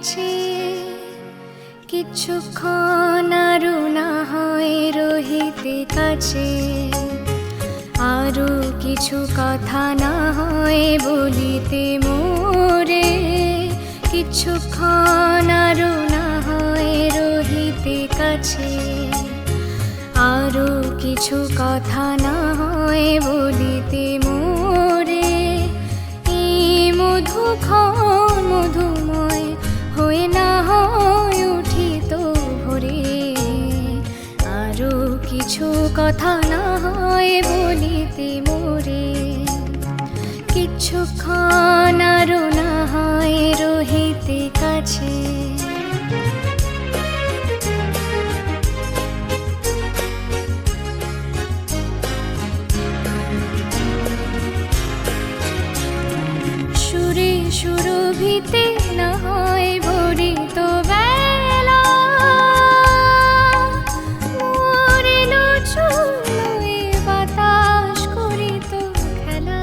কাছে, কিছুক্ষণ আরো না হয় রহিতে কাছে, আরো কিছু কথা না হয় বলিতে মোরে, কিছুক্ষণ আরো না হয় রহিতে কাছে, আরো কিছু কথা না হয় বলিতে মোরে। এই মধুক্ষণ মধুময় হয়ে না হয় উঠিত ভোরে, আরো কিছু কথা না হয় বলিতে মোরে, কিছুক্ষণ আরো না হয় রহিতে কাছে। সুরে সুরভিতে না হয় ভরিত বেলা, মরিল চুলোয় বাতাস করিত খেলা।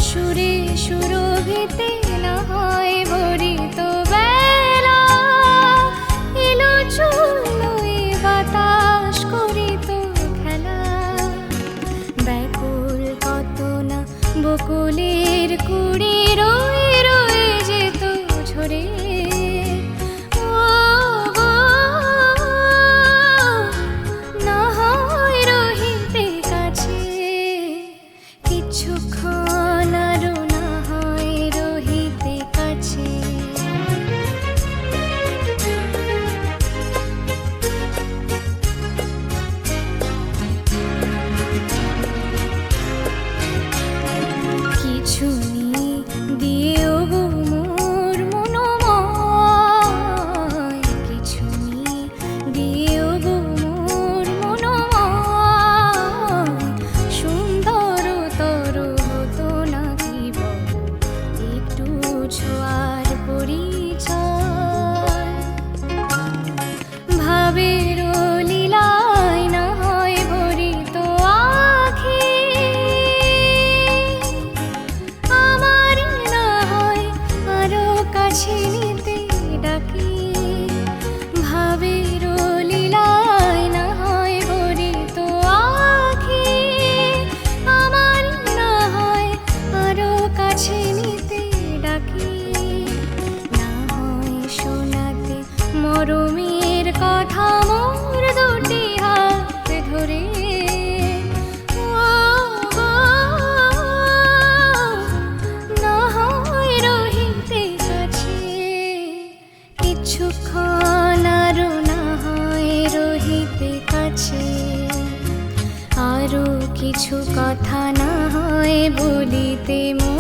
সুরে সুরভিতে না হয় ভরিত বেলা, এলো চুলোয় বাতাস করিত খেলা। ব্যাকুল কত না বকুলের কুড়ি রয়ে রয়ে যেত ঝরে, না হয় রহিতে কাছে, কিছুক্ষণ আরো না হয় রহিতে কাছে। কিছু দিয়েও গো মোর মনোময়, কিছু দিয়েও গো মোর মনোময়, সুন্দর তর হতো না কি বল একটু ছোঁয়ার পরিচয়। ভাবের লীলায় না হয় ভরিত আখি, আমার না হয় আরো কাছে নিতে ডাকি। ভাবের লীলায় না হয় ভরিত আখি, আমার না হয় আরো কাছে নিতে ডাকি। না হয় শোনাতে মরমের কথা মোর দুটি হাত ধরে, না হয় রহিতে কাছে, কিছুক্ষণ আরো না হয় রহিতে কাছে, আরো কিছু কথা না হয় বলিতে মোরে।